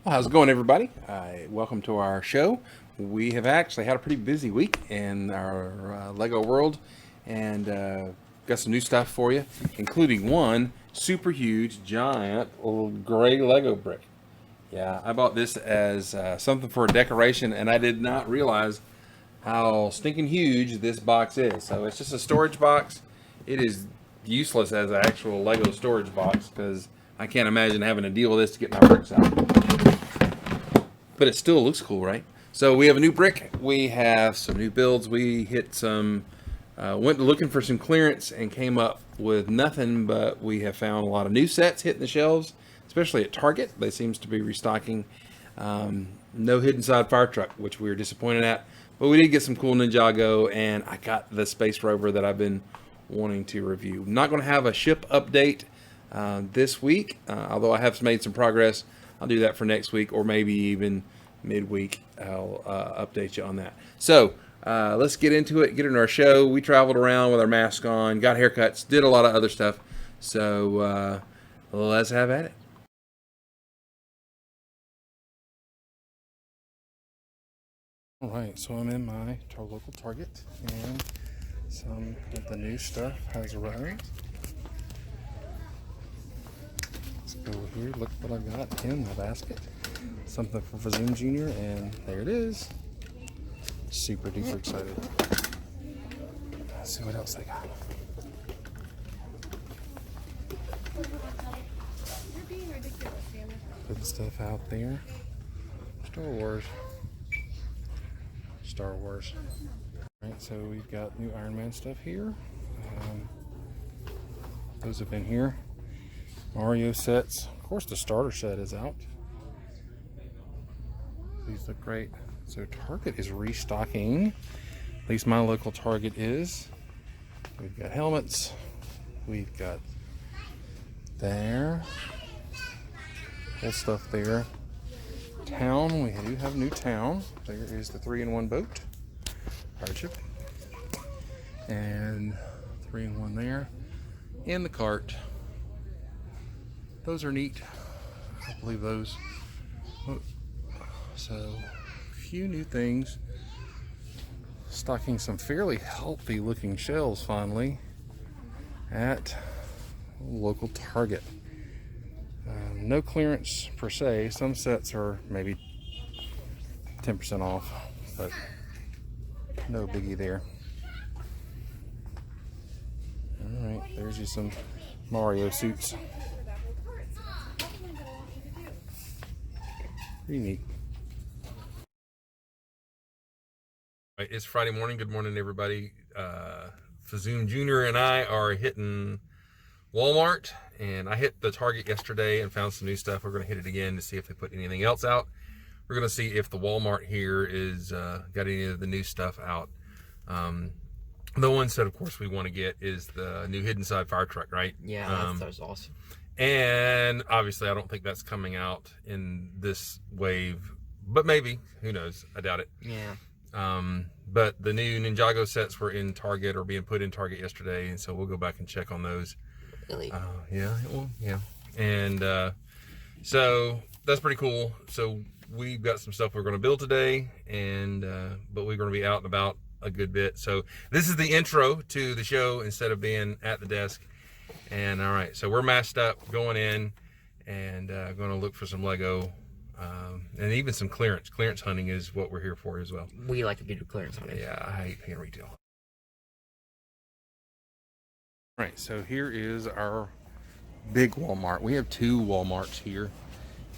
Well, how's it going, everybody? Welcome to our show. We have actually had a pretty busy week in our Lego world, and got some new stuff for you, including one super huge, giant, old gray Lego brick. Yeah, I bought this as something for a decoration, and I did not realize how stinking huge this box is. So it's just a storage box. It is useless as an actual Lego storage box because I can't imagine having to deal with this to get my bricks out. But it still looks cool, right? So we have a new brick. We have some new builds. We hit some, went looking for some clearance and came up with nothing, but we have found a lot of new sets hitting the shelves, especially at Target. They seems to be restocking. No hidden side fire truck, which we were disappointed at. But we did get some cool Ninjago, and I got the space rover that I've been wanting to review. I'm not going to have a ship update this week, although I have made some progress. I'll do that for next week, or maybe even midweek. I'll update you on that. So let's get into it, get into our show. We traveled around with our mask on, got haircuts, did a lot of other stuff. So let's have at it. All right, so I'm in my local Target, and some of the new stuff has arrived. Let's go here, look what I got in my basket. Something for Fazoom Jr., and there it is. Super duper excited. Let's see what else they got. Putting stuff out there. Star Wars. Alright, so we've got new Iron Man stuff here. Those have been here. Mario sets. Of course, the starter set is out. These look great. So Target is restocking. At least my local Target is. We've got helmets. We've got there. Whole stuff there. Town. We do have new town. There is the 3-in-1 boat. Hardship. And 3-in-1 there. And the cart. Those are neat. I believe those. So, a few new things. Stocking some fairly healthy looking shelves finally at local Target. No clearance per se. Some sets are maybe 10% off, but no biggie there. Alright, there's just some Mario suits. Pretty neat. Right, it's Friday morning. Good morning, everybody. Fazoom Jr. and I are hitting Walmart, and I hit the Target yesterday and found some new stuff. We're going to hit it again to see if they put anything else out. We're going to see if the Walmart here is got any of the new stuff out. The one set, of course, we want to get is the new hidden side fire truck, right? Yeah, that's awesome. And obviously, I don't think that's coming out in this wave, but maybe. Who knows? I doubt it. Yeah. But the new Ninjago sets were in Target or being put in Target yesterday, and so we'll go back and check on those. Really? Yeah. Well, yeah. And so that's pretty cool. So we've got some stuff we're going to build today, and but we're going to be out and about a good bit. So this is the intro to the show instead of being at the desk. And all right, so we're masked up, going in, and going to look for some Lego, and even some clearance. Clearance hunting is what we're here for as well. We like to do clearance hunting. Yeah, I hate paying retail. All right, so here is our big Walmart. We have two Walmarts here,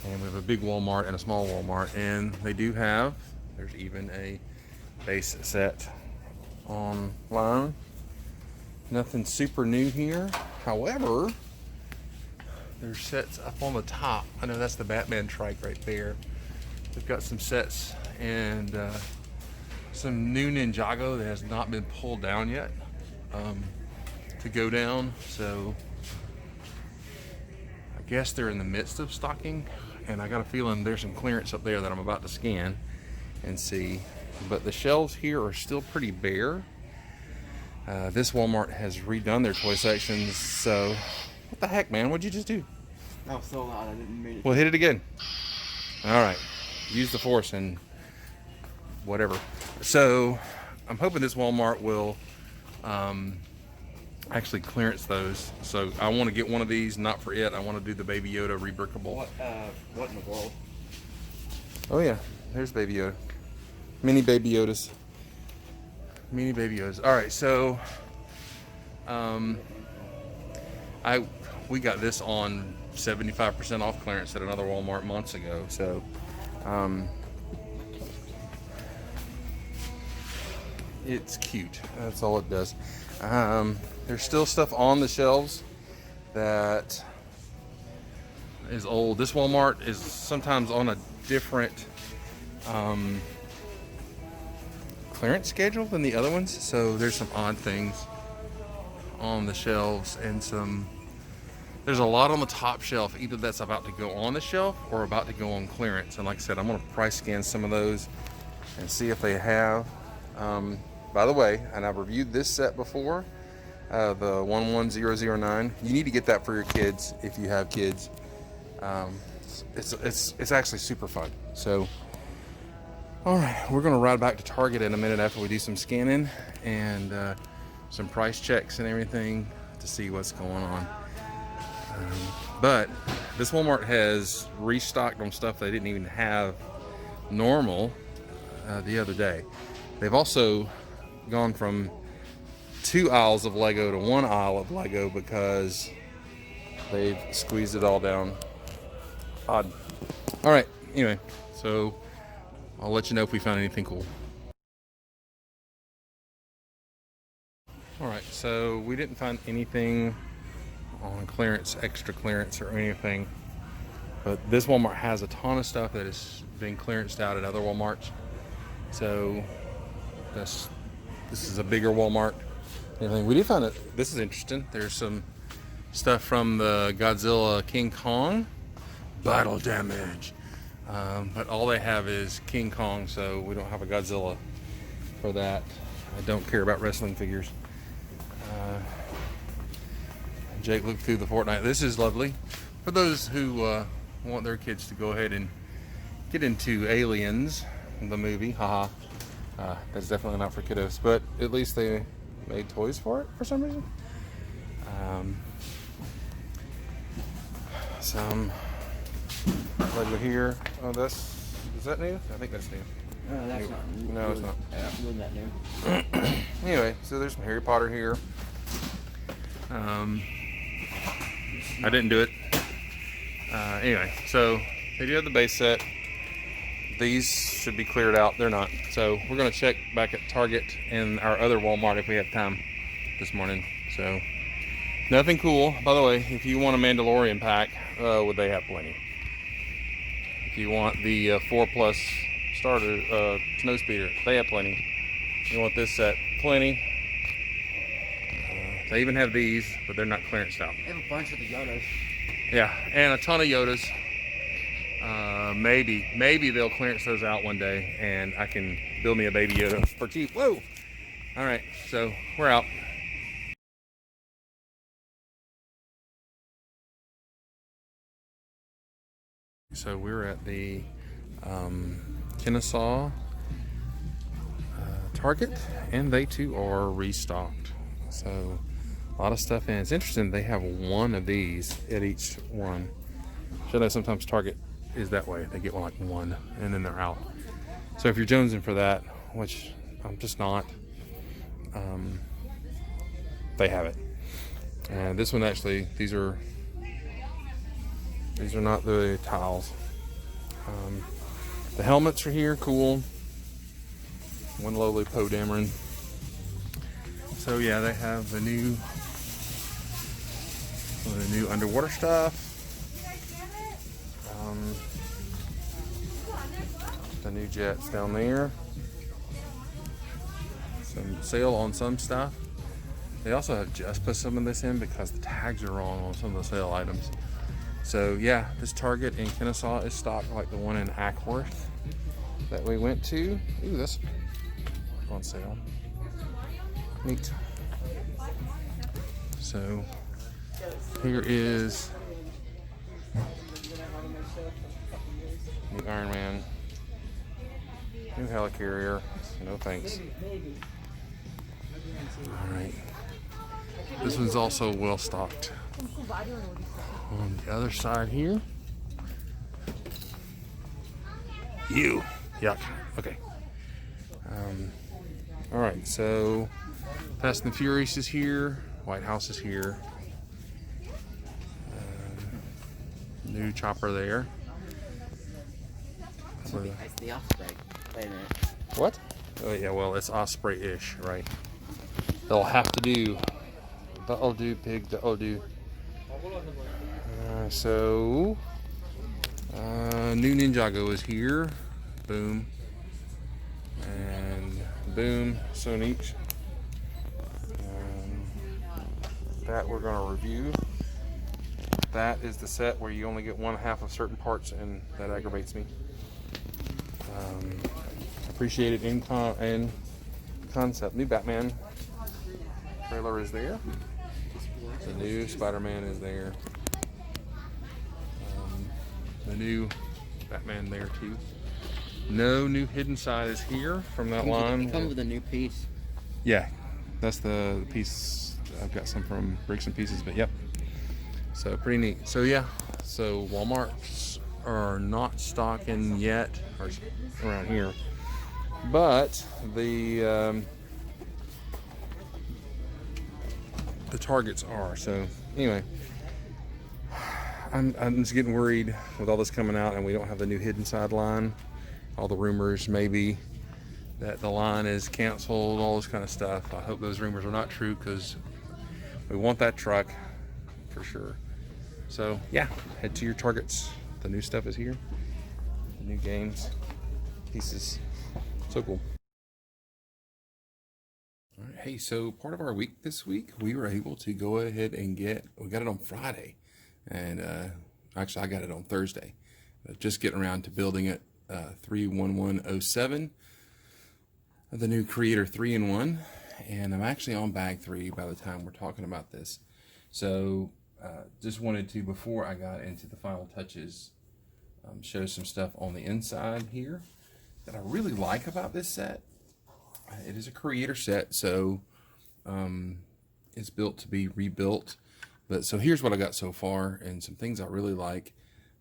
and we have a big Walmart and a small Walmart, and they do have, there's even a base set online. Nothing super new here. However, there's sets up on the top. I know that's the Batman trike right there. We've got some sets and some new Ninjago that has not been pulled down yet to go down. So I guess they're in the midst of stocking, and I got a feeling there's some clearance up there that I'm about to scan and see. But the shelves here are still pretty bare. This Walmart has redone their toy sections, so what the heck, man? What'd you just do? Oh, so loud. I didn't mean it. Well, hit it again. All right, use the force and whatever. So I'm hoping this Walmart will actually clearance those. So I want to get one of these, not for it. I want to do the Baby Yoda rebrickable. What in the world? Oh yeah, there's Baby Yoda. Mini Baby Yodas. Mini Baby Yodas. All right, so we got this on 75% off clearance at another Walmart months ago. So it's cute. That's all it does. There's still stuff on the shelves that is old. This Walmart is sometimes on a different clearance schedule than the other ones, so there's some odd things on the shelves, and there's a lot on the top shelf, either that's about to go on the shelf or about to go on clearance. And like I said, I'm going to price scan some of those and see if they have. By the way, and I've reviewed this set before, the 11009. You need to get that for your kids if you have kids. It's actually super fun. So all right, we're gonna ride back to Target in a minute after we do some scanning and some price checks and everything to see what's going on. But this Walmart has restocked on stuff they didn't even have normal the other day. They've also gone from 2 aisles of Lego to 1 aisle of Lego because they've squeezed it all down. Odd. All right, anyway, so I'll let you know if we found anything cool. All right, so we didn't find anything on clearance, extra clearance or anything, but this Walmart has a ton of stuff that has been clearanced out at other Walmarts. So this is a bigger Walmart. Everything we did find it. This is interesting. There's some stuff from the Godzilla King Kong battle damage. But all they have is King Kong, so we don't have a Godzilla for that. I don't care about wrestling figures. Jake looked through the Fortnite. This is lovely. For those who want their kids to go ahead and get into Aliens, the movie, haha. That's definitely not for kiddos, but at least they made toys for it for some reason. Some Lego here. Oh, is that new? I think that's new. No, that's not new. No, it's not. Yeah, wasn't that new? Anyway, so there's some Harry Potter here. I didn't do it. Anyway, so they do have the base set. These should be cleared out. They're not. So we're going to check back at Target and our other Walmart if we have time this morning. So nothing cool. By the way, if you want a Mandalorian pack, would they have plenty? If you want the 4+ starter snow speeder, they have plenty. You want this set, plenty. They even have these, but they're not clearanced out. They have a bunch of the Yodas. Yeah, and a ton of Yodas. Maybe they'll clearance those out one day, and I can build me a Baby Yoda for cheap. Whoa! All right, so we're out. So we're at the Kennesaw Target, and they too are restocked. So a lot of stuff in. It's interesting they have one of these at each one. So I know sometimes Target is that way. They get like one and then they're out. So if you're jonesing for that, which I'm just not, they have it. And this one actually, these are not the tiles. The helmets are here, cool. One lowly Poe Dameron. So yeah, they have the new underwater stuff. The new jets down there. Some sale on some stuff. They also have just put some of this in because the tags are wrong on some of the sale items. So yeah, this Target in Kennesaw is stocked like the one in Ackworth that we went to. Ooh, that's on sale. Neat. So here is New Iron Man. New helicarrier. No thanks. Alright. This one's also well stocked. On the other side here. Ew. Yuck. Okay. Alright, so Fast and the Furious is here. White House is here. New chopper there. So, It's the Osprey. Wait a minute. what? Oh yeah, well it's Osprey-ish, right? They'll have to do. That'll do, pig. That'll do. New Ninjago is here. Boom. And boom. So neat. That we're going to review. That is the set where you only get one half of certain parts, and that aggravates me. Appreciate it in concept. New Batman trailer is there. The new Spider-Man is there. The new Batman there too. No new hidden side is here from that line. It comes with a new piece. Yeah, that's the piece. I've got some from Bricks and Pieces, but yep. So pretty neat. So yeah, so Walmarts are not stocking yet, or around here, but the Targets are. So anyway, I'm just getting worried with all this coming out, and we don't have the new hidden side line. All the rumors maybe that the line is canceled, all this kind of stuff. I hope those rumors are not true, because we want that truck for sure. So yeah, head to your Targets. The new stuff is here. The new games, pieces. So cool. All right, hey, so part of our week this week, we were able to go ahead and we got it on Friday. And actually I got it on Thursday. Just getting around to building it. 31107. The new Creator 3-in-1. And I'm actually on bag 3 by the time we're talking about this. So just wanted to, before I got into the final touches, show some stuff on the inside here that I really like about this set. It is a Creator set, so it's built to be rebuilt. But so here's what I got so far, and some things I really like.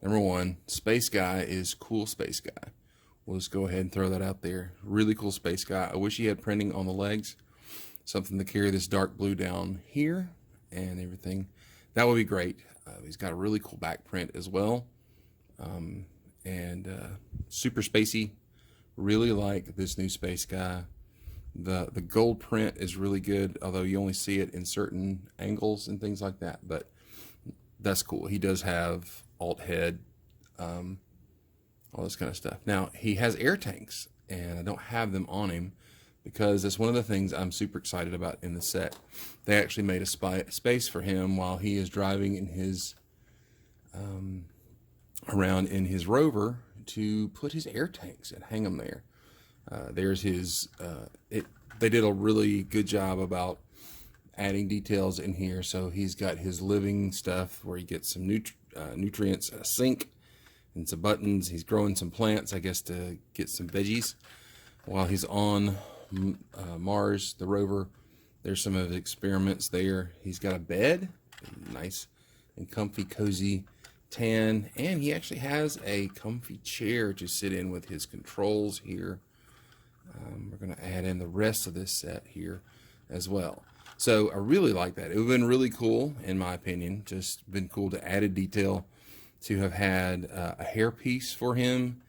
Number one, Space Guy is cool. Space Guy. We'll just go ahead and throw that out there. Really cool Space Guy. I wish he had printing on the legs. Something to carry this dark blue down here and everything. That would be great. He's got a really cool back print as well. Super spacey. Really like this new Space Guy. The gold print is really good, although you only see it in certain angles and things like that. But that's cool. He does have alt head, all this kind of stuff. Now, he has air tanks, and I don't have them on him because that's one of the things I'm super excited about in the set. They actually made a space for him while he is driving in his around in his rover to put his air tanks and hang them there. There's his they did a really good job about adding details in here. So he's got his living stuff where he gets some nutrients, a sink, and some buttons. He's growing some plants, I guess, to get some veggies while he's on Mars, the rover. There's some of his experiments there. He's got a bed, nice and comfy, cozy tan, and he actually has a comfy chair to sit in with his controls here. We're going to add in the rest of this set here as well. So I really like that. It would have been really cool, in my opinion, just been cool to added detail to have had a hairpiece for him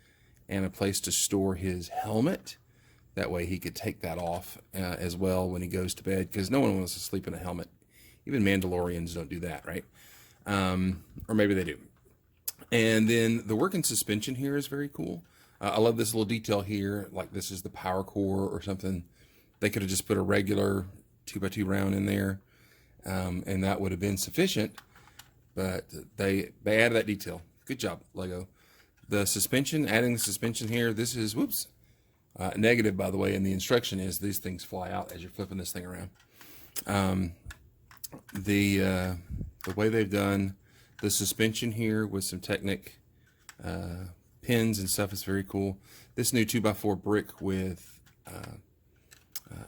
and a place to store his helmet. That way he could take that off as well when he goes to bed, because no one wants to sleep in a helmet. Even Mandalorians don't do that, right? Or maybe they do. And then the working suspension here is very cool. I love this little detail here, like this is the power core or something. They could have just put a regular 2x2 round in there, and that would have been sufficient, but they added that detail. Good job, Lego. The suspension, adding the suspension here, this is, whoops, negative, by the way, and the instruction is these things fly out as you're flipping this thing around. The way they've done the suspension here with some Technic pins and stuff is very cool. This new 2x4 brick with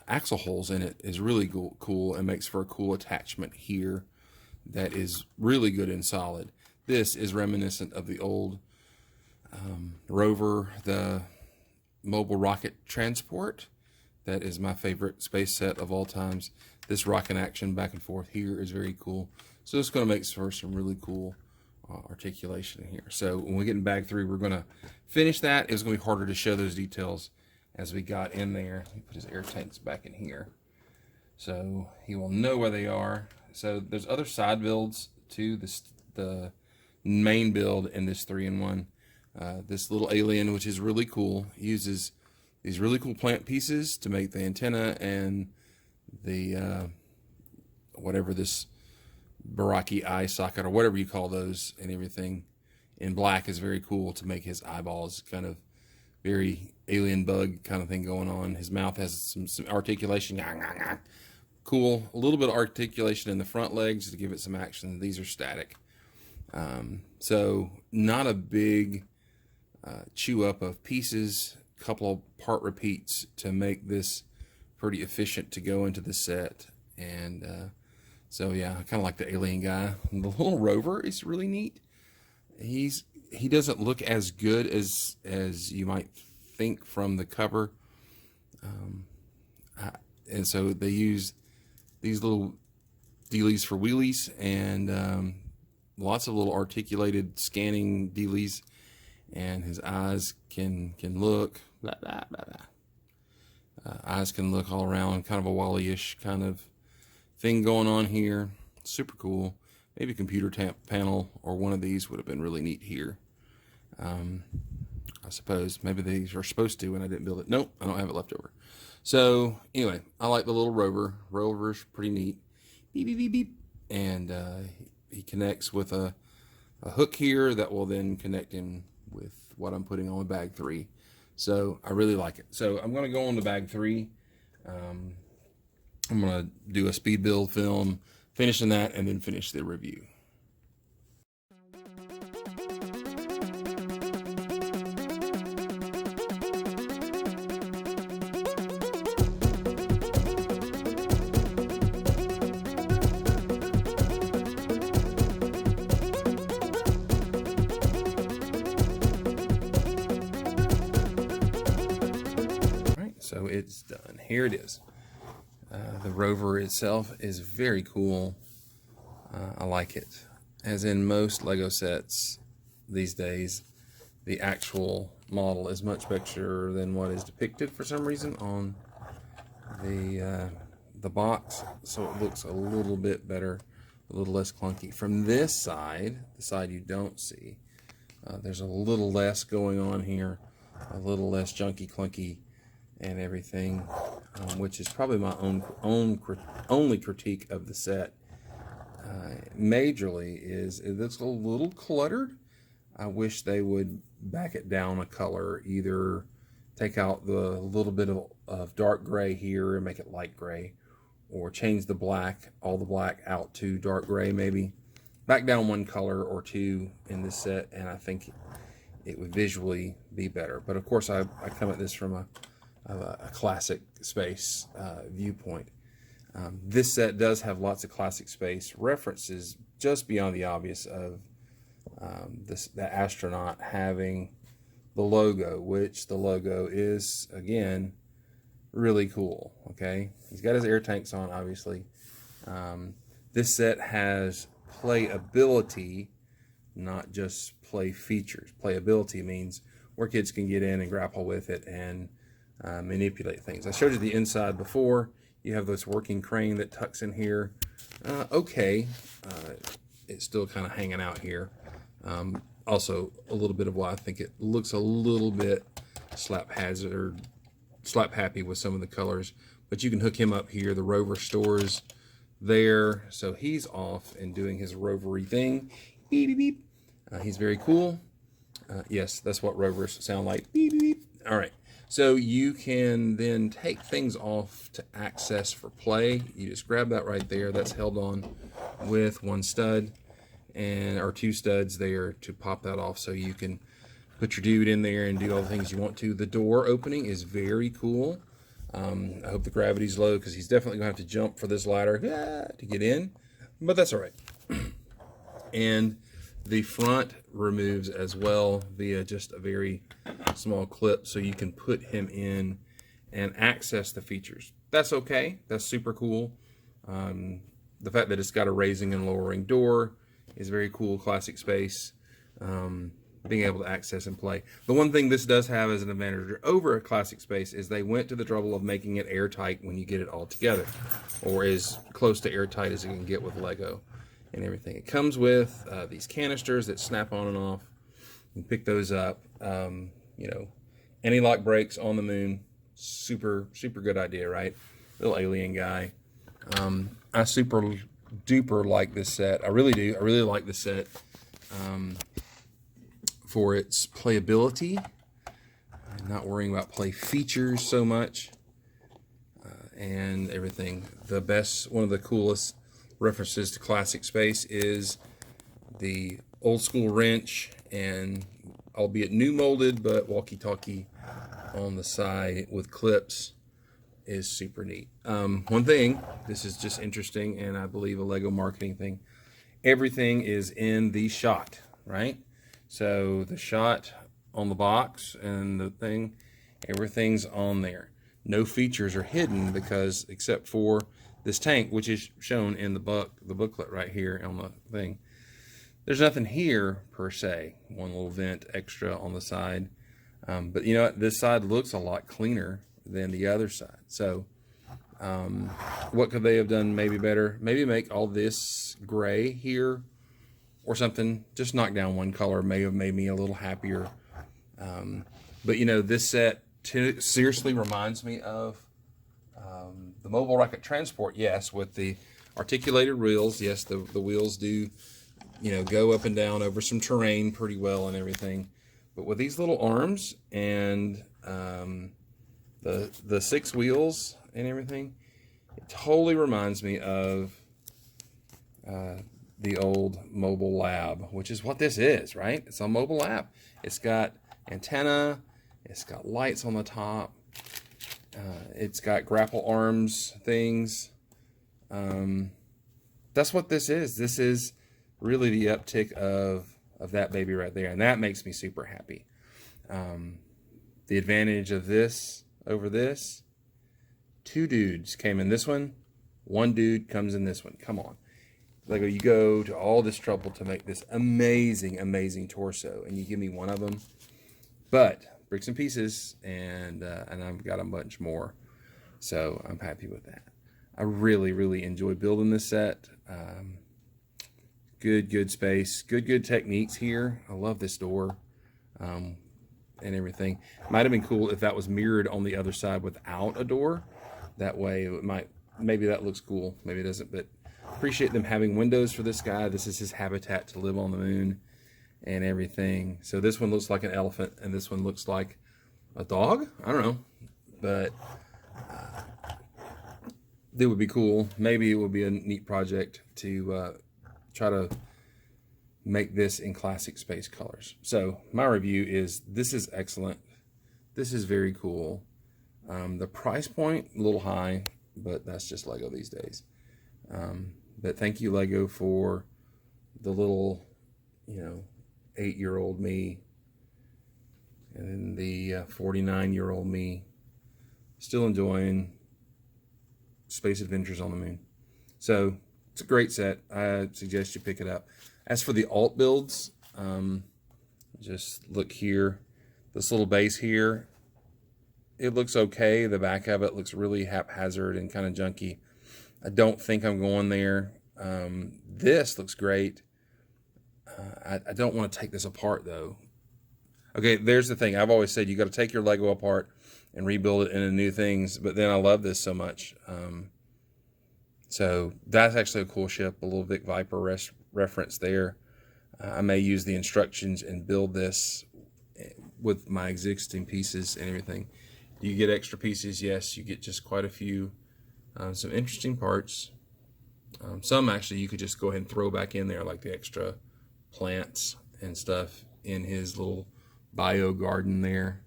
axle holes in it is really cool and makes for a cool attachment here that is really good and solid. This is reminiscent of the old rover, the mobile rocket transport. That is my favorite space set of all times. This rocking action back and forth here is very cool. So it's going to make for some really cool articulation in here. So when we get in bag 3, we're going to finish that. It's going to be harder to show those details as we got in there. Let me put his air tanks back in here so he will know where they are. So there's other side builds to this, the main build in this 3-in-1. This little alien, which is really cool, uses these really cool plant pieces to make the antenna, and the whatever this Baraki eye socket or whatever you call those, and everything in black is very cool to make his eyeballs kind of very alien bug kind of thing going on. His mouth has some articulation. Cool. A little bit of articulation in the front legs to give it some action. These are static. So not a big chew up of pieces, couple of part repeats to make this pretty efficient to go into the set. And so yeah, I kind of like the alien guy. And the little rover is really neat. He doesn't look as good as you might think from the cover, and so they use these little dealies for wheelies, and lots of little articulated scanning dealies, and his eyes can look blah, blah, blah, blah. Eyes can look all around, kind of a Wally-ish kind of thing going on here. Super cool. Maybe a computer panel or one of these would have been really neat here. I suppose maybe these are supposed to, and I didn't build it. Nope, I don't have it left over. So anyway, I like the little rover. Rover's pretty neat. Beep, beep, beep, beep. And he connects with a hook here that will then connect him with what I'm putting on bag 3. So I really like it. So I'm going to go on to bag 3. I'm going to do a speed build film, finishing that, and then finish the review. So it's done. Here it is. The rover itself is very cool. I like it. As in most Lego sets these days, the actual model is much better than what is depicted for some reason on the box. So it looks a little bit better, a little less clunky. From this side, the side you don't see, there's a little less going on here, a little less junky clunky and everything, which is probably my only critique of the set. Majorly is it looks a little cluttered. I wish they would back it down a color, either take out the little bit of dark gray here and make it light gray, or change the black, all the black out to dark gray maybe. Back down one color or two in this set, and I think it would visually be better. But of course I come at this from a classic space viewpoint. This set does have lots of classic space references, just beyond the obvious of the astronaut having the logo, which the logo is, again, really cool. Okay, he's got his air tanks on, obviously. This set has playability, not just play features. Playability means where kids can get in and grapple with it and manipulate things. I showed you the inside before. You have this working crane that tucks in here. It's still kind of hanging out here. Also, a little bit of why I think it looks a little bit slap happy with some of the colors. But you can hook him up here. The rover stores there, so he's off and doing his rovery thing. Beep beep beep. He's very cool. Yes, that's what rovers sound like. Beep beep beep. All right. So you can then take things off to access for play. You just grab that right there. That's held on with one stud or two studs there to pop that off, so you can put your dude in there and do all the things you want to. The door opening is very cool. I hope the gravity's low because he's definitely going to have to jump for this ladder to get in, but that's all right. And the front removes as well via just a very small clip, so you can put him in and access the features. That's okay. That's super cool. The fact that it's got a raising and lowering door is very cool. Classic space. Being able to access and play. The one thing this does have as an advantage over a classic space is they went to the trouble of making it airtight when you get it all together, or as close to airtight as you can get with Lego and everything. It comes with these canisters that snap on and off. You can pick those up. You know, anti-lock brakes on the moon. Super good idea, right? Little alien guy. I super duper like this set. I really do. I really like this set. For its playability, not worrying about play features so much, and everything. The best, one of the coolest references to classic space is the old school wrench, and albeit new molded, but walkie-talkie on the side with clips is super neat. One thing, this is just interesting, and I believe a Lego marketing thing, everything is in the shot, right? So the shot on the box and the thing, everything's on there. No features are hidden because, except for this tank, which is shown in the booklet right here on the thing, there's nothing here per se. One little vent extra on the side. But you know what? This side looks a lot cleaner than the other side. So what could they have done maybe better? Maybe make all this gray here or something. Just knock down one color may have made me a little happier. But you know, this set seriously reminds me of the Mobile Rocket Transport. Yes, with the articulated wheels. Yes, the wheels do, you know, go up and down over some terrain pretty well and everything. But with these little arms and the 6 wheels and everything, it totally reminds me of the old mobile lab, which is what this is, right? It's a mobile lab. It's got antenna, it's got lights on the top, it's got grapple arms things. That's what this is. This is really the uptick of that baby right there, and that makes me super happy. The advantage of this over this, 2 dudes came in this one, 1 dude comes in this one. Come on. Lego, you go to all this trouble to make this amazing torso, and you give me 1 of them. But bricks and pieces, and I've got a bunch more, so I'm happy with that. I really enjoy building this set. Good space, good techniques here. I love this door and everything. Might have been cool if that was mirrored on the other side without a door. That way it might, maybe that looks cool, maybe it doesn't, but appreciate them having windows for this guy. This is his habitat to live on the moon and everything. So this one looks like an elephant, and this one looks like a dog. I don't know, but it would be cool. Maybe it would be a neat project to try to make this in classic space colors. So my review is, this is excellent. This is very cool. The price point, a little high, but that's just Lego these days. But thank you, Lego, for the little, you know, 8-year-old me and then the 49-year-old me still enjoying Space Adventures on the Moon. So it's a great set. I suggest you pick it up. As for the alt builds, just look here. This little base here, it looks okay. The back of it looks really haphazard and kind of junky. I don't think I'm going there. This looks great. I don't want to take this apart though. Okay, there's the thing. I've always said you got to take your Lego apart and rebuild it into new things, but then I love this so much. So that's actually a cool ship, a little Vic Viper reference there. I may use the instructions and build this with my existing pieces and everything. Do you get extra pieces? Yes, you get just quite a few. Some interesting parts. Some actually you could just go ahead and throw back in there, like the extra plants and stuff in his little bio garden there.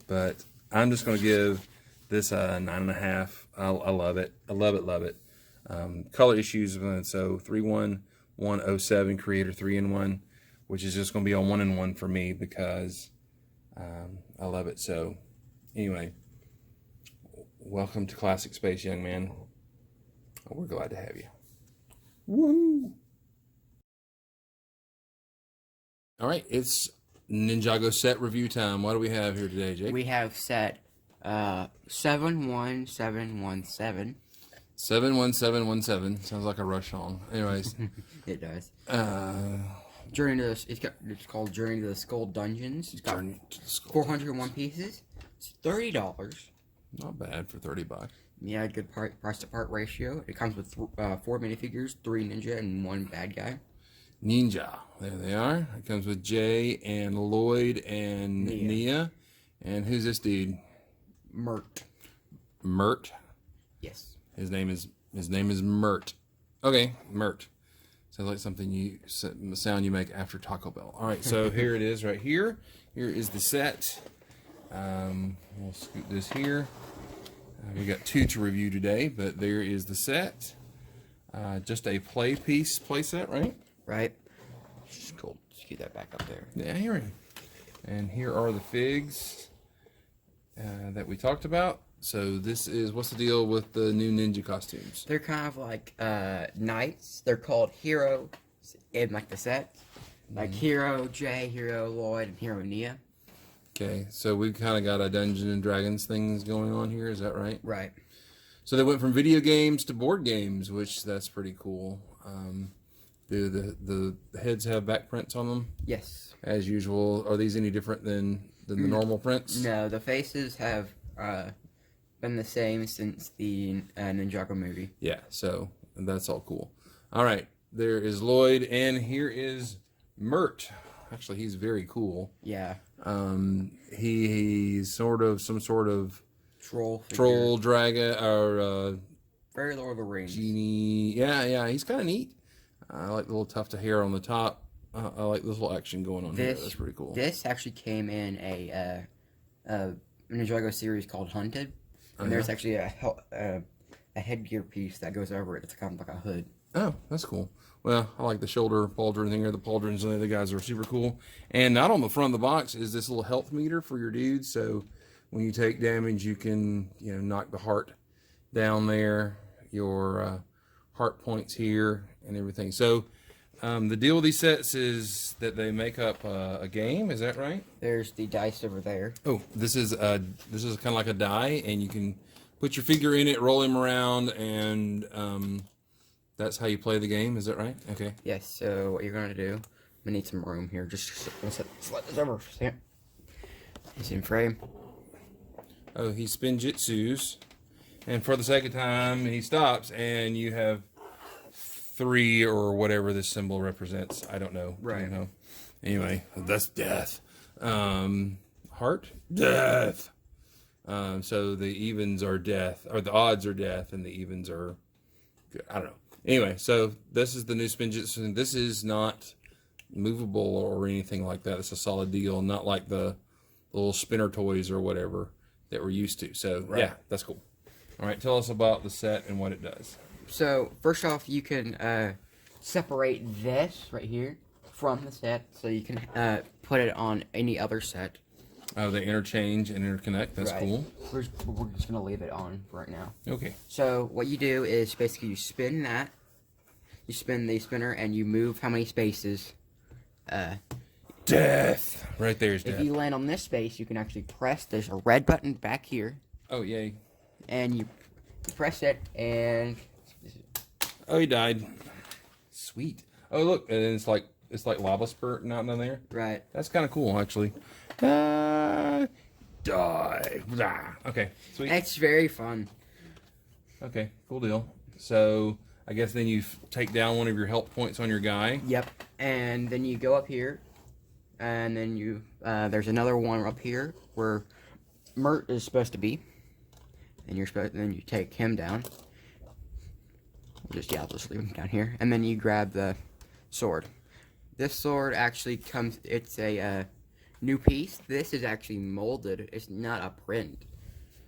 But I'm just going to give this a 9.5. I love it. I love it, love it. Color issues, so 31107 Creator 3-in-1, which is just going to be a 1-in-1 for me because I love it. So anyway, welcome to Classic Space, young man. We're glad to have you. Woo! All right, it's Ninjago set review time. What do we have here today, Jake? We have set 71717. 71717 sounds like a Rush song. Anyways, It does. Journey to it's called Journey to the Skull Dungeons. It's got 401 pieces. It's $30. Not bad for $30. Yeah, good price to part ratio. It comes with 4 minifigures, 3 ninja and 1 bad guy. Ninja. There they are. It comes with Jay and Lloyd and Nia. And who's this dude? Mert. Mert. Yes. His name is Mert. Okay, Mert. Sounds like something the sound you make after Taco Bell. All right, so here it is right here. Here is the set. We'll scoot this here. We got 2 to review today, but there is the set. Just a play set, right? Right. Just cool. Just get that back up there. Yeah, here. And here are the figs that we talked about. So this is, what's the deal with the new ninja costumes? They're kind of like knights. They're called Hero in like the set. Like Hero Jay, Hero Lloyd, and Hero Nia. Okay, so we've kind of got a Dungeons and Dragons things going on here. Is that right? Right. So they went from video games to board games, which that's pretty cool. Do the heads have back prints on them? Yes. As usual. Are these any different than the normal prints? No, the faces have been the same since the Ninjago movie. Yeah, so that's all cool. All right, there is Lloyd, and here is Mert. Actually, he's very cool. Yeah. He's sort of some sort of troll dragon or very Lord of the Rings genie. Yeah, he's kind of neat. I like the little tuft of hair on the top. I like this little action going on here. That's pretty cool. This actually came in a Ninjago series called Hunted, and there's actually a headgear piece that goes over it. It's kind of like a hood. Oh, that's cool. Well, I like the shoulder pauldron thing, or the pauldrons, and the other guys are super cool. And not on the front of the box is this little health meter for your dudes. So when you take damage, you can knock the heart down there, your heart points here, and everything. So the deal with these sets is that they make up a game. Is that right? There's the dice over there. Oh, this is kind of like a die, and you can put your figure in it, roll him around, and that's how you play the game. Is that right? Okay. Yes. So what you're gonna do? We need some room here. Just slide this over. He's in frame. Oh, he spinjitsus, and for the sake of time, he stops, and you have 3 or whatever this symbol represents. I don't know. Right. I don't know. Anyway, that's death. Heart? Death. So the evens are death, or the odds are death, and the evens are good. I don't know. Anyway, so this is the new spinjitsu. This is not movable or anything like that. It's a solid deal, not like the little spinner toys or whatever that we're used to. So, yeah, that's cool. All right, tell us about the set and what it does. So, first off, you can separate this right here from the set, so you can put it on any other set. Oh, they interchange and interconnect. That's cool. We're just going to leave it on for right now. Okay. So, what you do is basically you spin that. You spin the spinner, and you move how many spaces. Death! Right there is death. If you land on this space, you can actually press. There's a red button back here. Oh, yay. And you press it, and... Oh, he died. Sweet. Oh, look, and it's like lava spurting out down there. Right. That's kind of cool, actually. Die. Okay, sweet. It's very fun. Okay, cool deal. So I guess then you take down one of your health points on your guy. Yep. And then you go up here, and then you there's another one up here where Mert is supposed to be, and then you take him down. I'll just leave him down here, and then you grab the sword. This sword actually comes. It's a new piece. This is actually molded. It's not a print.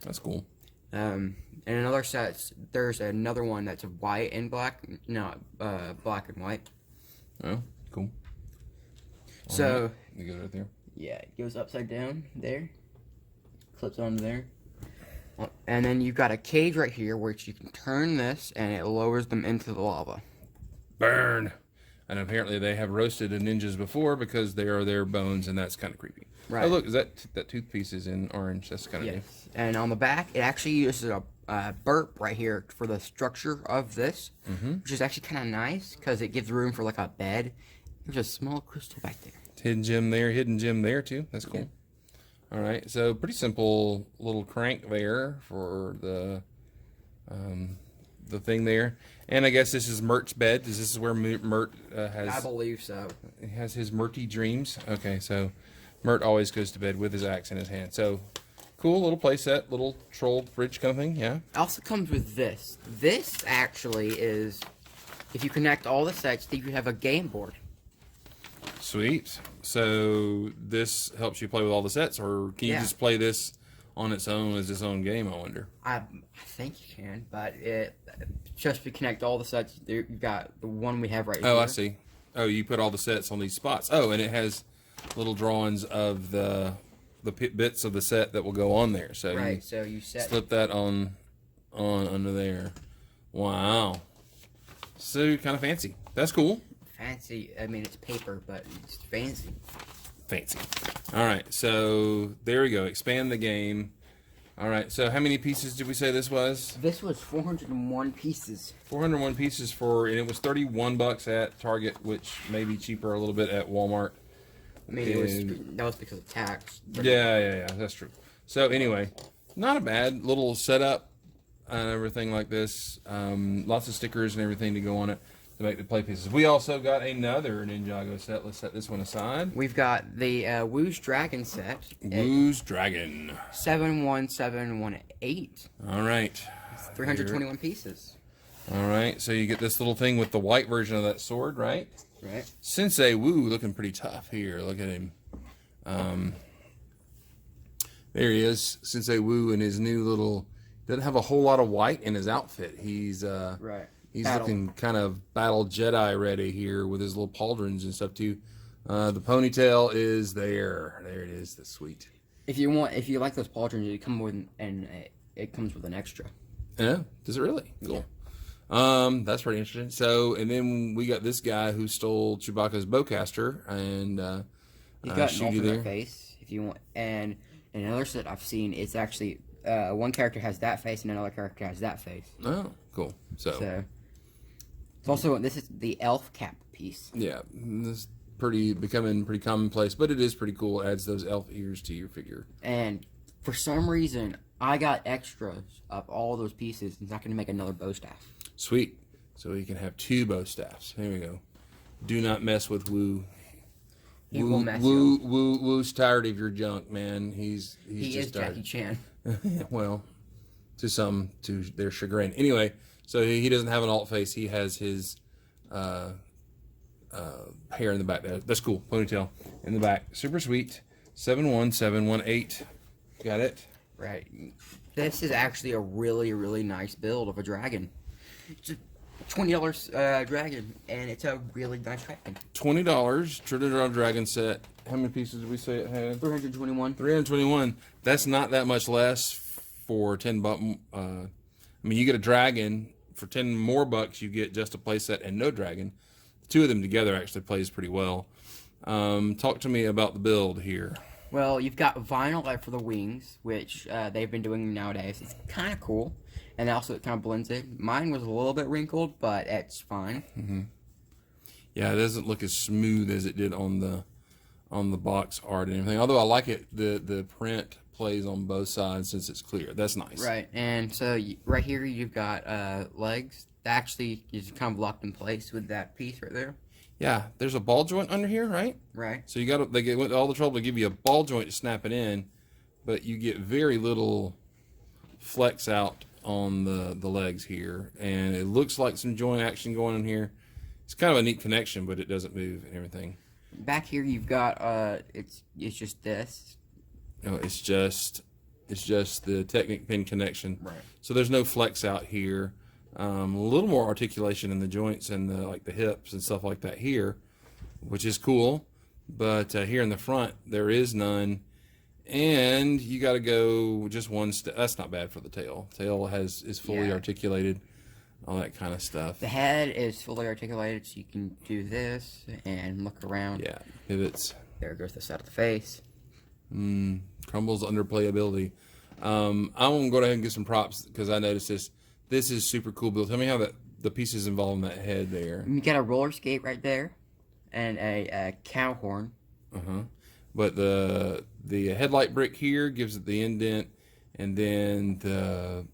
That's cool. And another set, there's another one that's white and black, not black and white. Oh, cool. So right. You go right there. Yeah, it goes upside down there, clips onto there, and then you've got a cage right here which you can turn this and it lowers them into the lava. Burn. And apparently they have roasted the ninjas before because they are their bones, and that's kind of creepy. Right. Oh, look, is that toothpiece is in orange. That's kind of neat. Yes. And on the back, it actually uses a burp right here for the structure of this, which is actually kind of nice because it gives room for like a bed. There's a small crystal back there. Hidden gem there too. That's cool. Yeah. All right, so pretty simple little crank there for the thing there. And I guess this is Mert's bed. This is where Mert has... I believe so. He has his Merty dreams. Okay, so Mert always goes to bed with his axe in his hand. So, cool little play set, little troll bridge kind of thing, yeah. It also comes with this. This actually is, if you connect all the sets, you have a game board. Sweet. So, this helps you play with all the sets, or can you just play this on its own as its own game, I wonder? I think you can, but just to connect all the sets, you've got the one we have right here. Oh, I see. Oh, you put all the sets on these spots. Oh, and it has little drawings of the bits of the set that will go on there. So right, so you slip that on under there. Wow. So kind of fancy. That's cool. Fancy. I mean, it's paper, but it's fancy. Fancy. All right, so there we go. Expand the game. All right, so how many pieces did we say this was? This was 401 pieces. 401 pieces and it was $31 at Target, which may be cheaper a little bit at Walmart. I mean, that was because of tax. Yeah, that's true. So anyway, not a bad little setup and everything like this. Lots of stickers and everything to go on it to make the play pieces. We also got another Ninjago set. Let's set this one aside. We've got the Woo's Dragon set. Woo's Dragon. 71718. All right. 321 pieces. All right, so you get this little thing with the white version of that sword, right? Right. Sensei Wu looking pretty tough here. Look at him. There he is, Sensei Wu, in his new little. Doesn't have a whole lot of white in his outfit. He's right. He's looking kind of battle Jedi ready here with his little pauldrons and stuff too. The ponytail is there. There it is. That's sweet. If you like those pauldrons, it comes with an extra. Yeah, does it really? Cool. That's pretty interesting. So, and then we got this guy who stole Chewbacca's bowcaster, and you got an alternate face if you want. And another set I've seen, it's actually one character has that face and another character has that face. Oh, cool. So it's also, this is the elf cap piece. Yeah, this is becoming pretty commonplace, but it is pretty cool. It adds those elf ears to your figure. And for some reason, I got extras of all those pieces. It's not going to make another bow staff. Sweet. So we can have 2 bow staffs. Here we go. Do not mess with Wu. He will mess you. Wu's tired of your junk, man. He just is tired. Jackie Chan. Well, to their chagrin. Anyway, so he doesn't have an alt face. He has his hair in the back there. That's cool. Ponytail in the back. Super sweet. 71718. Got it? Right. This is actually a really, really nice build of a dragon. It's a $20 dragon, and it's a really nice dragon. $20 $20 dragon set. How many pieces did we say it had? 321. 321. That's not that much less for $10. I mean, you get a dragon for 10 more bucks. You get just a playset and no dragon. The 2 of them together actually plays pretty well. Talk to me about the build here. Well, you've got vinyl for the wings, which they've been doing nowadays. It's kind of cool, and also it kind of blends in. Mine was a little bit wrinkled, but it's fine. Mm-hmm. Yeah, it doesn't look as smooth as it did on the box art and everything. Although I like it, the print plays on both sides since it's clear. That's nice. Right, and so right here you've got legs. That actually is kind of locked in place with that piece right there. Yeah, there's a ball joint under here, right? Right. So they went all the trouble to give you a ball joint to snap it in, but you get very little flex out on the legs here, and it looks like some joint action going on here. It's kind of a neat connection, but it doesn't move and everything. back here you've got it's just this. No, it's just the Technic pin connection. Right. So there's no flex out here. A little more articulation in the joints and the hips and stuff like that here, which is cool. But here in the front there is none, and you got to go just one step. That's not bad for the tail. Tail is fully articulated, all that kind of stuff. The head is fully articulated, so you can do this and look around. Yeah, pivots. There goes the side of the face. Crumbles under playability. I'm gonna go ahead and get some props because I noticed this. This is super cool build. Tell me how the pieces involved in that head there. You got a roller skate right there, and a cow horn. But the headlight brick here gives it the indent, and then the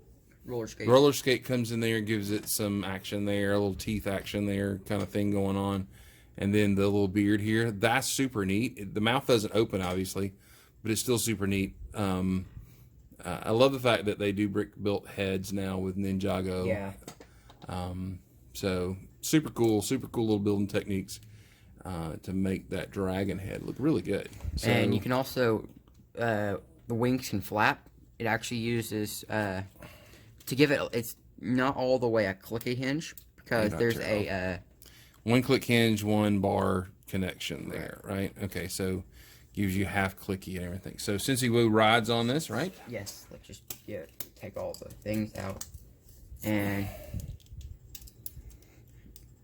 roller skate comes in there and gives it some action there, a little teeth action there, kind of thing going on. And then the little beard here, that's super neat. The mouth doesn't open, obviously, but it's still super neat. I love the fact that they do brick-built heads now with Ninjago. Yeah. So super cool little building techniques to make that dragon head look really good. So, and you can also, the wings can flap. It actually uses, to give it, it's not all the way a clicky hinge, because there's a... one click hinge, one bar connection there, right? Okay, so gives you half clicky and everything. So Sensei Wu rides on this, right? Yes, let's just take all the things out. And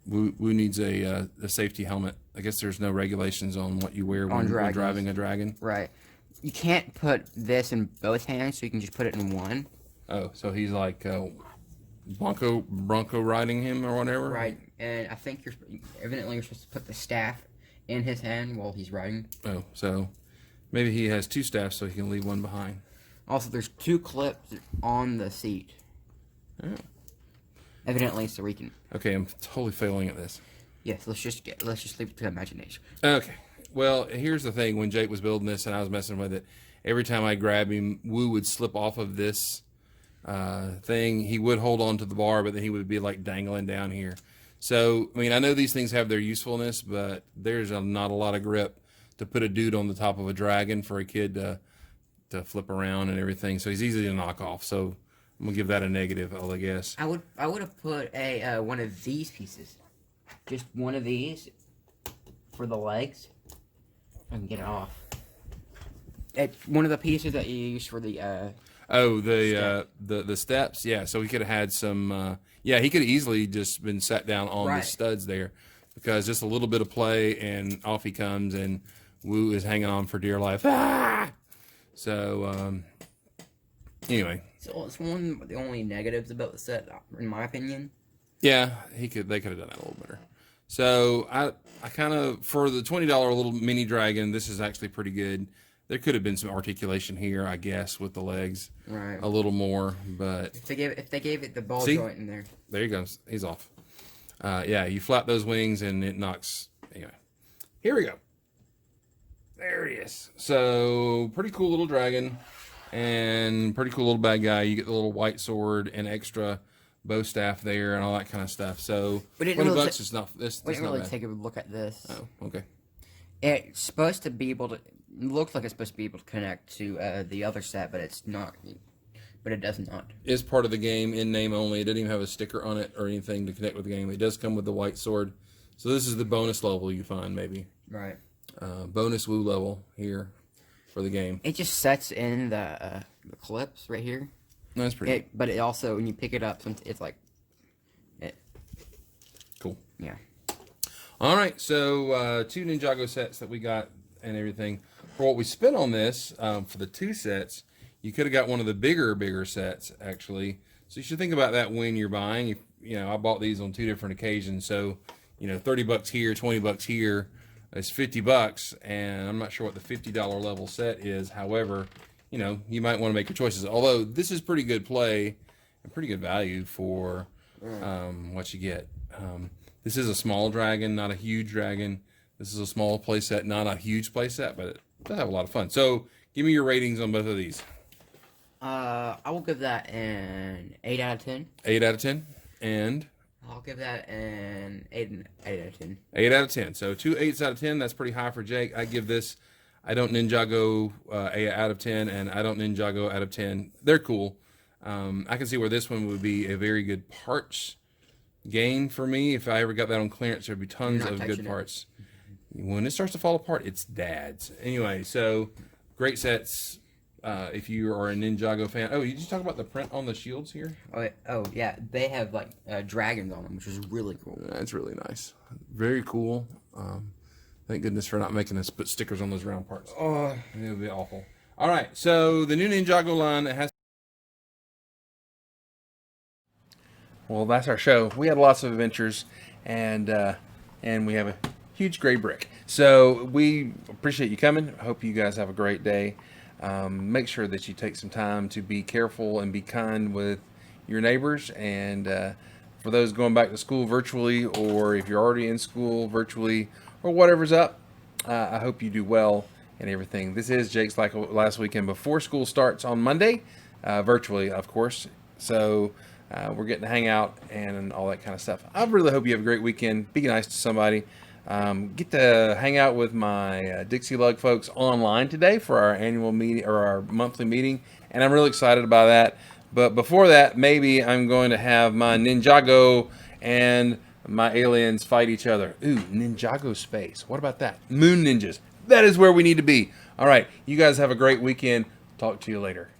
Wu needs a safety helmet. I guess there's no regulations on what you wear when driving a dragon. Right. You can't put this in both hands, so you can just put it in one. Oh, so he's like Bronco riding him or whatever? Right. And I think evidently you're supposed to put the staff in his hand while he's riding. Oh, so maybe he has two staffs so he can leave one behind. Also, there's 2 clips on the seat. Oh. Evidently, so we can... Okay, I'm totally failing at this. Yes, let's just leave it to imagination. Okay. Well, here's the thing. When Jake was building this and I was messing with it, every time I grab him, Wu would slip off of this thing. He would hold on to the bar, but then he would be like dangling down here. So, I mean, I know these things have their usefulness, but there's not a lot of grip to put a dude on the top of a dragon for a kid to flip around and everything. So he's easy to knock off. So I'm gonna give that a negative, I guess. I would have put a one of these pieces, just one of these for the legs. I can get it off. It's one of the pieces that you use for the the steps. Yeah, so he could have had some. Yeah, he could have easily just been sat down on the studs there, because just a little bit of play and off he comes, and Wu is hanging on for dear life. Ah! So anyway. So it's one of the only negatives about the set, in my opinion. Yeah, they could have done that a little better. So I kind of, for the $20 little mini dragon, this is actually pretty good. There could have been some articulation here, I guess, with the legs, right? A little more, but if they gave it the ball joint in there. There he goes. He's off. Yeah, you flap those wings and it knocks. Anyway, here we go. There he is. So pretty cool little dragon, and pretty cool little bad guy. You get the little white sword and extra bow staff there and all that kind of stuff. So $20 is not this. We didn't really take a look at this. Oh, okay. It's supposed to be able to. Looks like it's supposed to be able to connect to the other set, but it's not. But it does not. It's part of the game in name only. It doesn't even have a sticker on it or anything to connect with the game. It does come with the white sword. So this is the bonus level you find, maybe. Right. Bonus Wu level here for the game. It just sets in the clips right here. That's pretty. But it also, when you pick it up, it's like. Cool. Yeah. All right, so 2 Ninjago sets that we got and everything. For what we spent on this, for the 2 sets, you could have got one of the bigger sets, actually. So you should think about that when you're buying. You know, I bought these on 2 different occasions, so, you know, $30 here, $20 here. It's $50, and I'm not sure what the $50 level set is. However, you know, you might want to make your choices. Although this is pretty good play and pretty good value for what you get. This is a small dragon, not a huge dragon. This is a small play set, not a huge play set, but it'll have a lot of fun. So give me your ratings on both of these. I will give that an 8 out of 10. 8 out of 10. And I'll give that an 8 out of 10. 8 out of 10. So 2 8s out of 10. That's pretty high for Jake. I give this, I don't Ninjago 8 out of 10, and I don't Ninjago out of 10. They're cool. I can see where this one would be a very good parts gain for me. If I ever got that on clearance, there'd be tons of good parts. When it starts to fall apart, it's dad's. Anyway, so great sets. If you are a Ninjago fan. Oh, did you talk about the print on the shields here? Oh yeah, they have like dragons on them, which is really cool. That's really nice. Very cool. Thank goodness for not making us put stickers on those round parts. Oh, it would be awful. All right, so the new Ninjago line has. Well, that's our show. We had lots of adventures, and we have a huge gray brick. So we appreciate you coming. I hope you guys have a great day. Make sure that you take some time to be careful and be kind with your neighbors. And for those going back to school virtually, or if you're already in school virtually, or whatever's up, I hope you do well and everything. This is Jake's Like Last Weekend before school starts on Monday, virtually, of course. So we're getting to hang out and all that kind of stuff. I really hope you have a great weekend. Be nice to somebody. Get to hang out with my Dixie Lug folks online today for our annual meeting or our monthly meeting, and I'm really excited about that. But before that, maybe I'm going to have my Ninjago and my aliens fight each other. Ooh, Ninjago space. What about that? Moon ninjas. That is where we need to be. All right, you guys have a great weekend. Talk to you later.